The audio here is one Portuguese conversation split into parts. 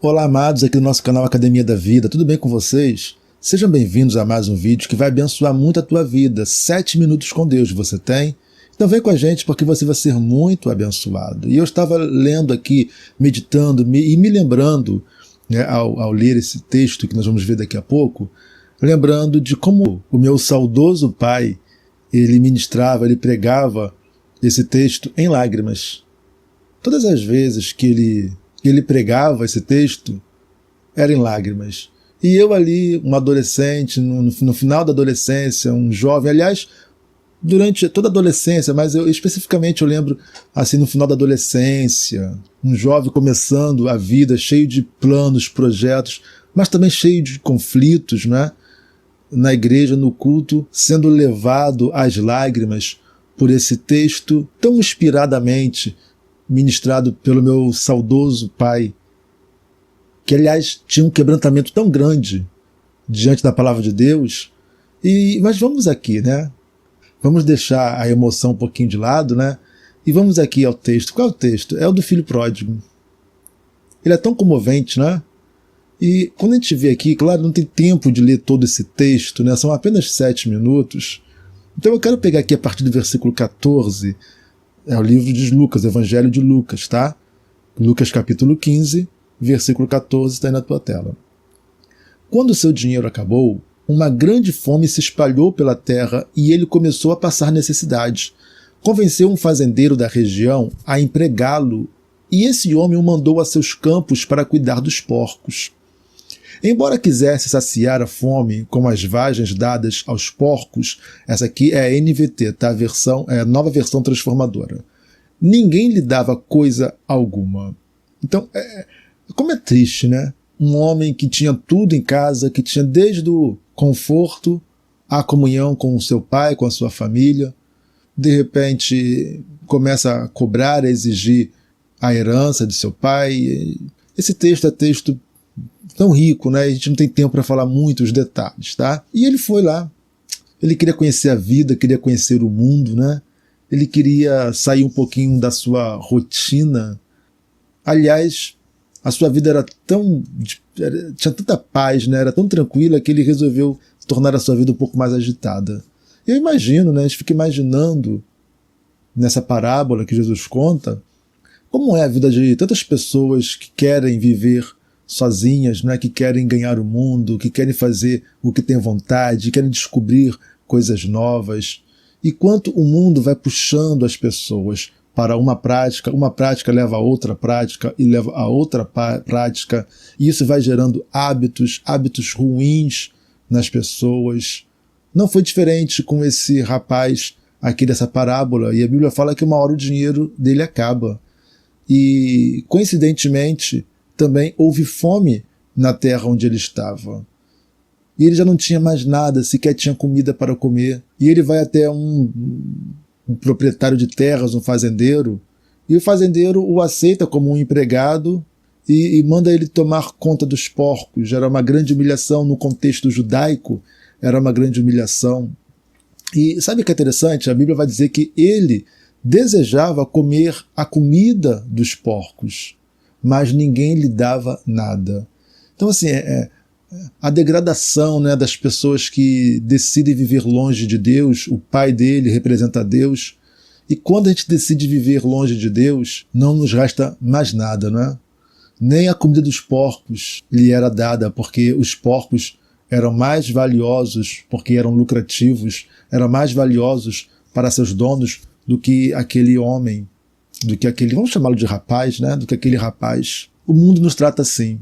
Olá, amados, aqui no nosso canal Academia da Vida, tudo bem com vocês? Sejam bem-vindos a mais um vídeo que vai abençoar muito a tua vida. 7 minutos com Deus você tem? Então vem com a gente porque você vai ser muito abençoado. E eu estava lendo aqui, meditando e me lembrando, né, ao ler esse texto que nós vamos ver daqui a pouco, lembrando de como o meu saudoso pai, ele ministrava, ele pregava esse texto em lágrimas. Todas as vezes que ele pregava esse texto, era em lágrimas. E eu ali, um adolescente, no final da adolescência, um jovem, aliás, durante toda a adolescência, mas especificamente eu lembro assim no final da adolescência, um jovem começando a vida, cheio de planos, projetos, mas também cheio de conflitos, né? Na igreja, no culto, sendo levado às lágrimas por esse texto tão inspiradamente ministrado pelo meu saudoso pai, que aliás tinha um quebrantamento tão grande diante da palavra de Deus. Mas vamos aqui, né? Vamos deixar a emoção um pouquinho de lado, né? E vamos aqui ao texto. Qual é o texto? É o do filho pródigo. Ele é tão comovente, né? E quando a gente vê aqui, claro, não tem tempo de ler todo esse texto, né? São apenas 7 minutos. Então eu quero pegar aqui a partir do versículo 14, é o livro de Lucas, Evangelho de Lucas, tá? Lucas capítulo 15, versículo 14, está aí na tua tela. Quando o seu dinheiro acabou, uma grande fome se espalhou pela terra e ele começou a passar necessidade. Convenceu um fazendeiro da região a empregá-lo e esse homem o mandou a seus campos para cuidar dos porcos. Embora quisesse saciar a fome com as vagens dadas aos porcos, essa aqui é a NVT, tá? A nova versão transformadora. Ninguém lhe dava coisa alguma. Então, como é triste, né? Um homem que tinha tudo em casa, que tinha desde o conforto à comunhão com o seu pai, com a sua família, de repente começa a cobrar, a exigir a herança de seu pai. Esse texto é texto tão rico, né? A gente não tem tempo para falar muitos detalhes, tá? E ele foi lá, ele queria conhecer a vida, queria conhecer o mundo, né? Ele queria sair um pouquinho da sua rotina. Aliás, a sua vida tinha tanta paz, né? Era tão tranquila que ele resolveu tornar a sua vida um pouco mais agitada. Eu imagino, né? A gente fica imaginando nessa parábola que Jesus conta, como é a vida de tantas pessoas que querem viver sozinhas, né, que querem ganhar o mundo, que querem fazer o que têm vontade, querem descobrir coisas novas. E quanto o mundo vai puxando as pessoas para uma prática leva a outra prática e leva a outra prática, e isso vai gerando hábitos ruins nas pessoas. Não foi diferente com esse rapaz aqui dessa parábola, e a Bíblia fala que uma hora o dinheiro dele acaba. E, coincidentemente, também houve fome na terra onde ele estava. E ele já não tinha mais nada, sequer tinha comida para comer. E ele vai até um proprietário de terras, um fazendeiro, e o fazendeiro o aceita como um empregado e manda ele tomar conta dos porcos. Era uma grande humilhação no contexto judaico, era uma grande humilhação. E sabe o que é interessante? A Bíblia vai dizer que ele desejava comer a comida dos porcos, mas ninguém lhe dava nada. Então, assim, a degradação, né, das pessoas que decidem viver longe de Deus. O pai dele representa Deus, e quando a gente decide viver longe de Deus, não nos resta mais nada, não é? Nem a comida dos porcos lhe era dada, porque os porcos eram mais valiosos, porque eram lucrativos, eram mais valiosos para seus donos do que aquele homem, do que aquele, vamos chamá-lo de rapaz, né? Do que aquele rapaz. O mundo nos trata assim.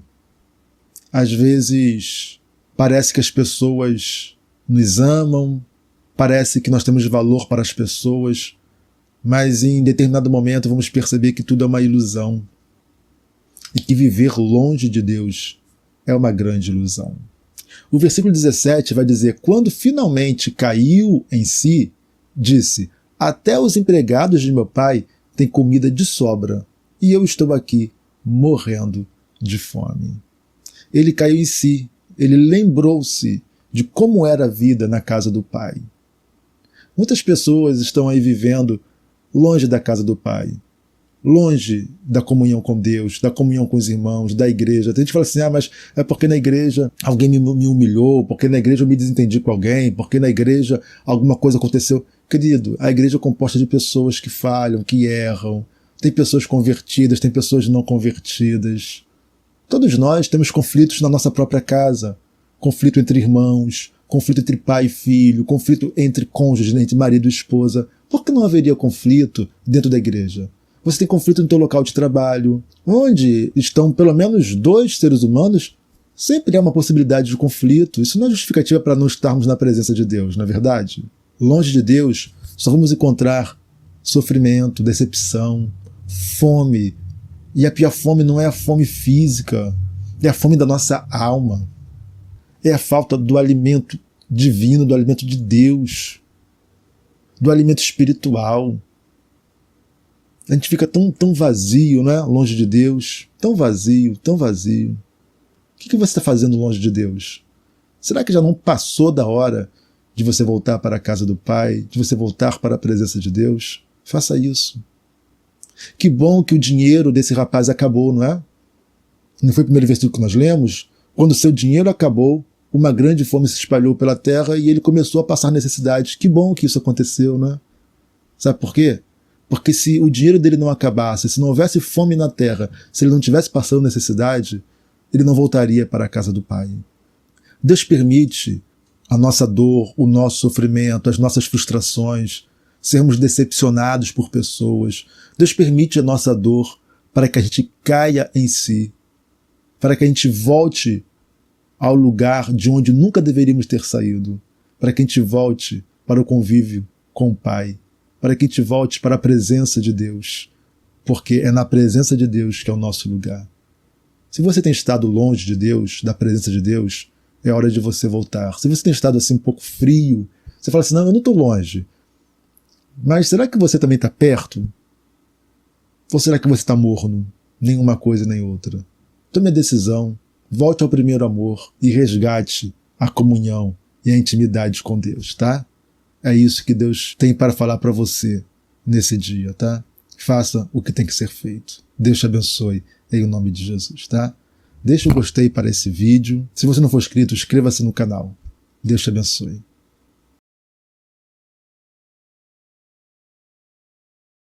Às vezes parece que as pessoas nos amam, parece que nós temos valor para as pessoas, mas em determinado momento vamos perceber que tudo é uma ilusão e que viver longe de Deus é uma grande ilusão. O versículo 17 vai dizer: quando finalmente caiu em si, disse: até os empregados de meu pai têm comida de sobra, e eu estou aqui morrendo de fome. Ele caiu em si, ele lembrou-se de como era a vida na casa do pai. Muitas pessoas estão aí vivendo longe da casa do pai. longe da comunhão com Deus, da comunhão com os irmãos, da igreja. Tem gente que fala assim, mas é porque na igreja alguém me humilhou, porque na igreja eu me desentendi com alguém, porque na igreja alguma coisa aconteceu. Querido, a igreja é composta de pessoas que falham, que erram. Tem pessoas convertidas, tem pessoas não convertidas. Todos nós temos conflitos na nossa própria casa. Conflito entre irmãos, conflito entre pai e filho, conflito entre cônjuges, entre marido e esposa. Por que não haveria conflito dentro da igreja? Você tem conflito no teu local de trabalho, onde estão pelo menos 2 seres humanos, sempre há uma possibilidade de conflito. Isso não é justificativa para não estarmos na presença de Deus, não é verdade? Longe de Deus, só vamos encontrar sofrimento, decepção, fome. E a pior fome não é a fome física, é a fome da nossa alma. É a falta do alimento divino, do alimento de Deus, do alimento espiritual. A gente fica tão vazio, né? Longe de Deus, tão vazio, tão vazio. O que você está fazendo longe de Deus? Será que já não passou da hora de você voltar para a casa do Pai, de você voltar para a presença de Deus? Faça isso. Que bom que o dinheiro desse rapaz acabou, não é? Não foi o primeiro versículo que nós lemos? Quando seu dinheiro acabou, uma grande fome se espalhou pela terra e ele começou a passar necessidades. Que bom que isso aconteceu, né? Sabe por quê? Porque se o dinheiro dele não acabasse, se não houvesse fome na terra, se ele não tivesse passando necessidade, ele não voltaria para a casa do Pai. Deus permite a nossa dor, o nosso sofrimento, as nossas frustrações, sermos decepcionados por pessoas. Deus permite a nossa dor para que a gente caia em si, para que a gente volte ao lugar de onde nunca deveríamos ter saído, para que a gente volte para o convívio com o Pai, para que a gente volte para a presença de Deus, porque é na presença de Deus que é o nosso lugar. Se você tem estado longe de Deus, da presença de Deus, é hora de você voltar. Se você tem estado assim um pouco frio, você fala assim, não, eu não estou longe, mas será que você também está perto? Ou será que você está morno? Nenhuma coisa nem outra. Tome a decisão, volte ao primeiro amor e resgate a comunhão e a intimidade com Deus, tá? É isso que Deus tem para falar para você nesse dia, tá? Faça o que tem que ser feito. Deus te abençoe em nome de Jesus, tá? Deixa o gostei para esse vídeo. Se você não for inscrito, inscreva-se no canal. Deus te abençoe.